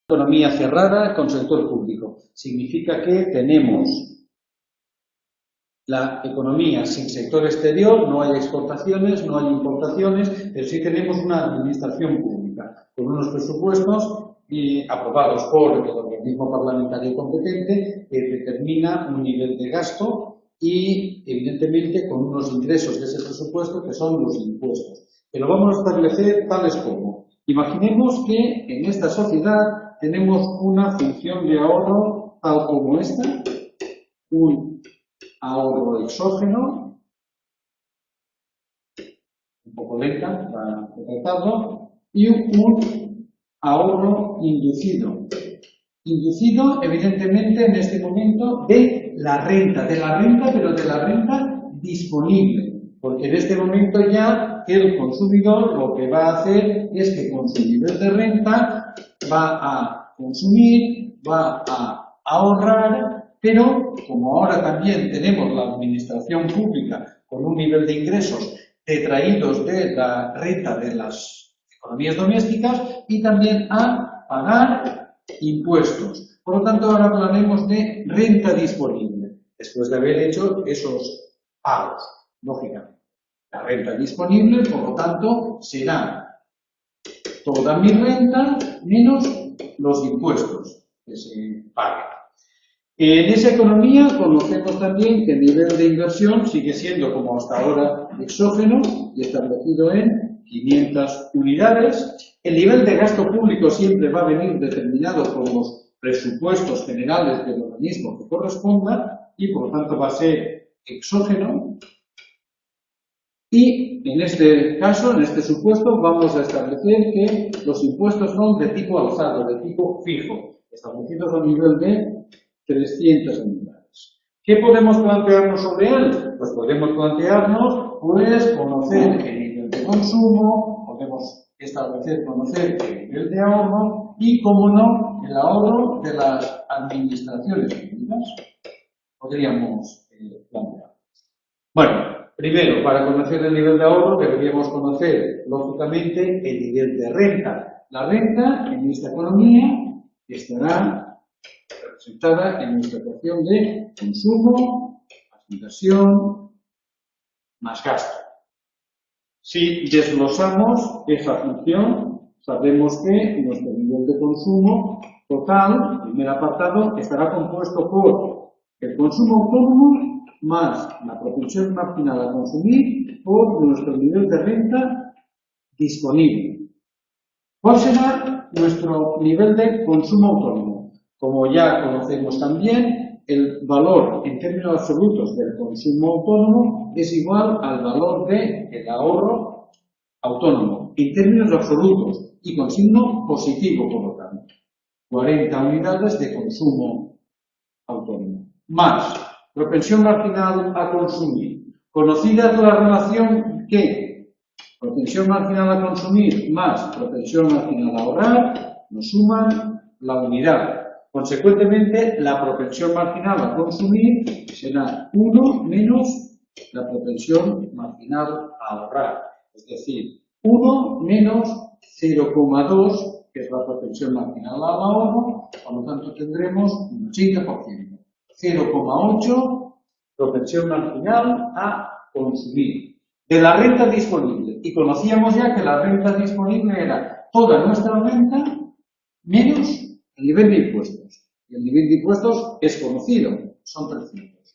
economía cerrada con sector público. Significa que tenemos la economía sin sector exterior, no hay exportaciones, no hay importaciones, pero sí tenemos una administración pública con unos presupuestos aprobados por el organismo parlamentario competente que determina un nivel de gasto y, evidentemente, con unos ingresos de ese presupuesto que son los impuestos. Pero vamos a establecer tales como, imaginemos que en esta sociedad tenemos una función de ahorro tal como esta, un ahorro exógeno, un poco lenta para tratarlo, y un ahorro inducido. Inducido, evidentemente, en este momento de la renta, pero de la renta disponible, porque en este momento ya el consumidor lo que va a hacer es que con su nivel de renta va a consumir, va a ahorrar, pero como ahora también tenemos la administración pública con un nivel de ingresos detraídos de la renta de las economías domésticas y también a pagar impuestos. Por lo tanto, ahora hablaremos de renta disponible, después de haber hecho esos pagos, lógicamente. La renta disponible, por lo tanto, será toda mi renta menos los impuestos que se pagan. En esa economía conocemos también que el nivel de inversión sigue siendo, como hasta ahora, exógeno y establecido en 500 unidades. El nivel de gasto público siempre va a venir determinado por los presupuestos generales del organismo que corresponda y, por lo tanto, va a ser exógeno. Y en este caso, en este supuesto, vamos a establecer que los impuestos son de tipo alzado, de tipo fijo, establecidos a nivel de 300 unidades. ¿Qué podemos plantearnos sobre él? Pues podemos plantearnos, conocer el nivel de consumo, podemos conocer el nivel de ahorro y, como no, el ahorro de las administraciones públicas. Podríamos plantear. Bueno, primero, para conocer el nivel de ahorro deberíamos conocer, lógicamente, el nivel de renta. La renta en esta economía estará representada en nuestra ecuación de consumo más inversión más gasto. Si desglosamos esa función, sabemos que nuestro nivel de consumo total, primer apartado, estará compuesto por el consumo autónomo más la propensión marginal a consumir por nuestro nivel de renta disponible. ¿Cuál será nuestro nivel de consumo autónomo? Como ya conocemos también, el valor en términos absolutos del consumo autónomo es igual al valor del ahorro autónomo, en términos absolutos y con signo positivo, por lo tanto. 40 unidades de consumo autónomo. Más propensión marginal a consumir. Conocida la relación que propensión marginal a consumir más propensión marginal a ahorrar nos suman la unidad. Consecuentemente, la propensión marginal a consumir será 1 menos la propensión marginal a ahorrar. Es decir, 1 menos 0,2, que es la propensión marginal al ahorro, por lo tanto tendremos un 80%. 0,8 propensión marginal a consumir. De la renta disponible. Y conocíamos ya que la renta disponible era toda nuestra renta menos el nivel de impuestos. Y el nivel de impuestos es conocido, son 300.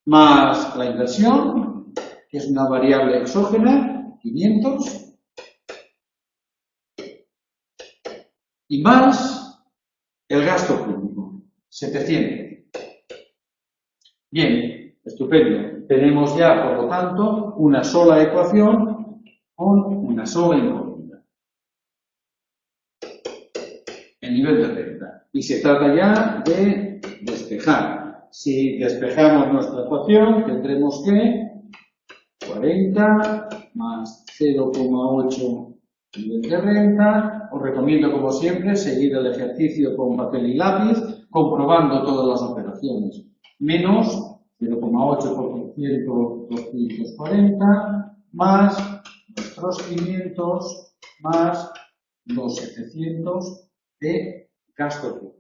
Más la inversión, que es una variable exógena, 500. Y más el gasto público, 700. Bien, estupendo. Tenemos ya, por lo tanto, una sola ecuación con una sola incógnita. El nivel de renta. Y se trata ya de despejar. Si despejamos nuestra ecuación, tendremos que 40 más 0,8 nivel de renta. Os recomiendo, como siempre, seguir el ejercicio con papel y lápiz, comprobando todas las operaciones. Menos 0,8% 240, más nuestros 500, más los 700 de gasto público.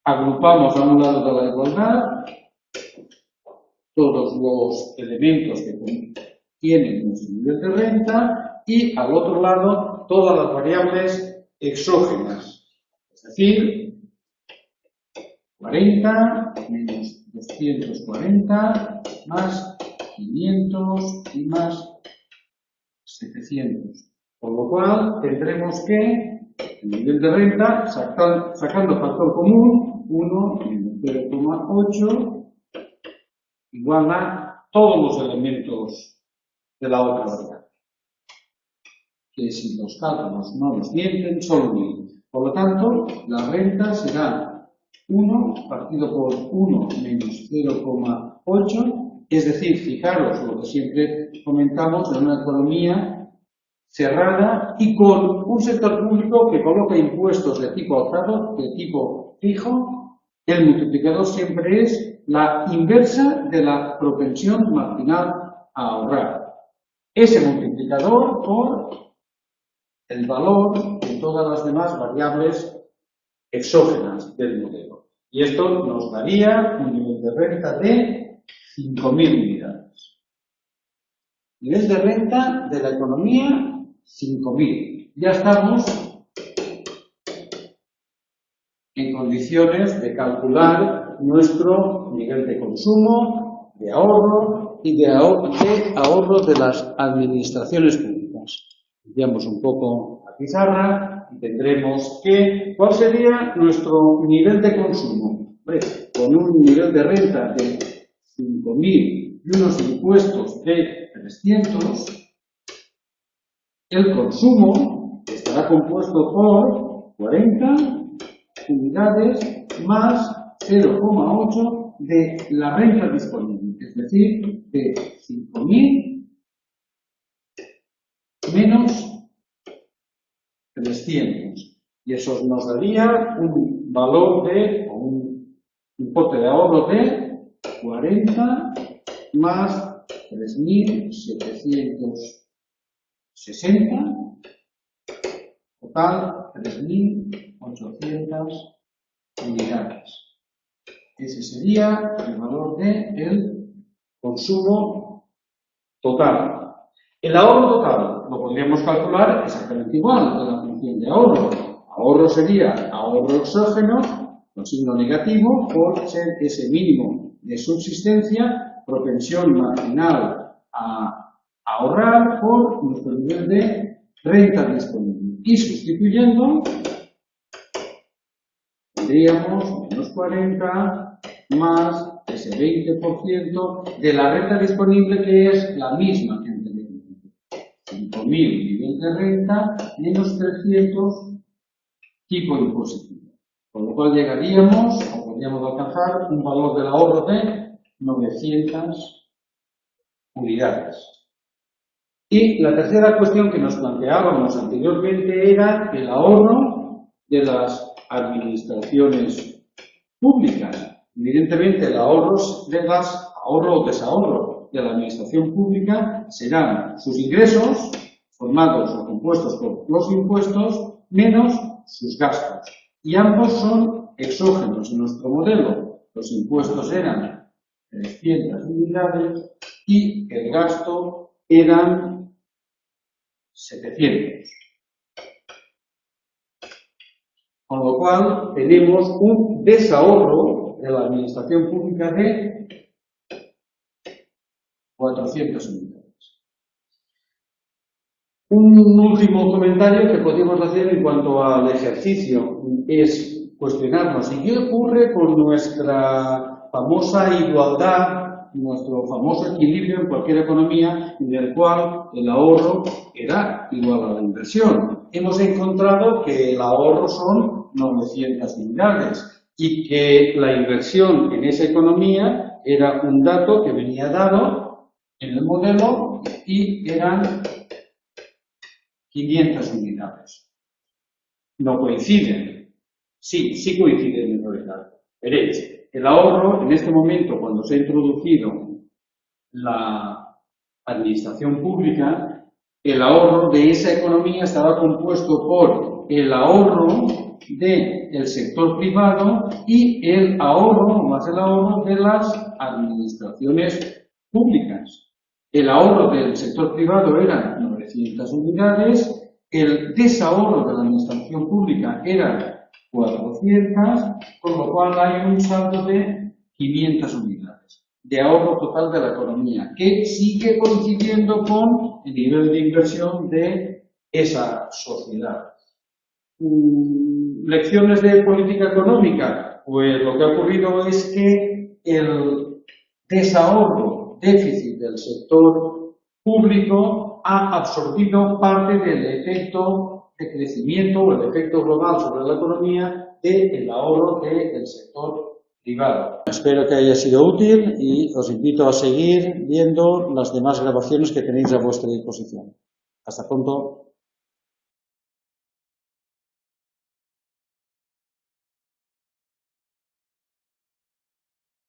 Agrupamos a un lado de la igualdad todos los elementos que tienen nuestro nivel de renta y al otro lado todas las variables exógenas, es decir, 40 menos 240 más 500 y más 700. Por lo cual tendremos que el nivel de renta, sacando factor común, 1 menos 0,8 igual a todos los elementos de la otra variable, que si los cálculos no los mienten, son 1000. Por lo tanto, la renta será 1 partido por 1 menos 0,8, es decir, fijaros lo que siempre comentamos en una economía cerrada y con un sector público que coloca impuestos de tipo alzado, de tipo fijo, el multiplicador siempre es la inversa de la propensión marginal a ahorrar. Ese multiplicador por el valor de todas las demás variables exógenas del modelo. Y esto nos daría un nivel de renta de 5.000 unidades. Nivel de renta de la economía, 5.000. Ya estamos en condiciones de calcular nuestro nivel de consumo, de ahorro y de ahorro de las administraciones públicas. Veamos un poco la pizarra y tendremos que, ¿cuál sería nuestro nivel de consumo? Con un nivel de renta de 5.000 y unos impuestos de 300, el consumo estará compuesto por 40 unidades más 0,8 de la renta disponible, es decir, de 5.000 menos 300. Y eso nos daría un valor o un importe de ahorro de 40 más 3.760, total 3.800 unidades. Ese sería el valor del consumo total. El ahorro total lo podríamos calcular exactamente igual de la función de ahorro. Ahorro sería ahorro exógeno, con signo negativo, por ser ese mínimo de subsistencia, propensión marginal a ahorrar por nuestro nivel de renta disponible. Y sustituyendo, tendríamos menos 40 más ese 20% de la renta disponible, que es la misma que anteriormente. 5.000 nivel de renta menos 300 tipo impositivo. Con lo cual llegaríamos, o podríamos alcanzar, un valor del ahorro de 900 unidades. Y la tercera cuestión que nos planteábamos anteriormente era el ahorro de las administraciones públicas. Evidentemente, el ahorro o desahorro de la administración pública serán sus ingresos, formados o compuestos por los impuestos, menos sus gastos. Y ambos son exógenos en nuestro modelo. Los impuestos eran 300 unidades y el gasto eran 700. Con lo cual tenemos un desahorro de la administración pública de 400 unidades. Un último comentario que podemos hacer en cuanto al ejercicio es cuestionarnos ¿y qué ocurre con nuestra famosa igualdad, nuestro famoso equilibrio en cualquier economía en el cual el ahorro era igual a la inversión? Hemos encontrado que el ahorro son 900 unidades y que la inversión en esa economía era un dato que venía dado en el modelo y eran 500 unidades. No coinciden. Sí coinciden en realidad. Veréis, el ahorro en este momento, cuando se ha introducido la administración pública, El ahorro de esa economía estaba compuesto por el ahorro del sector privado y el ahorro, o más el ahorro, de las administraciones públicas. El ahorro del sector privado era 900 unidades, el desahorro de la administración pública era 400, con lo cual hay un saldo de 500 unidades de ahorro total de la economía, que sigue coincidiendo con el nivel de inversión de esa sociedad. ¿Lecciones de política económica? Pues lo que ha ocurrido es que el desahorro, déficit del sector público ha absorbido parte del efecto de crecimiento o el efecto global sobre la economía del ahorro del sector privado. Espero que haya sido útil y os invito a seguir viendo las demás grabaciones que tenéis a vuestra disposición. Hasta pronto.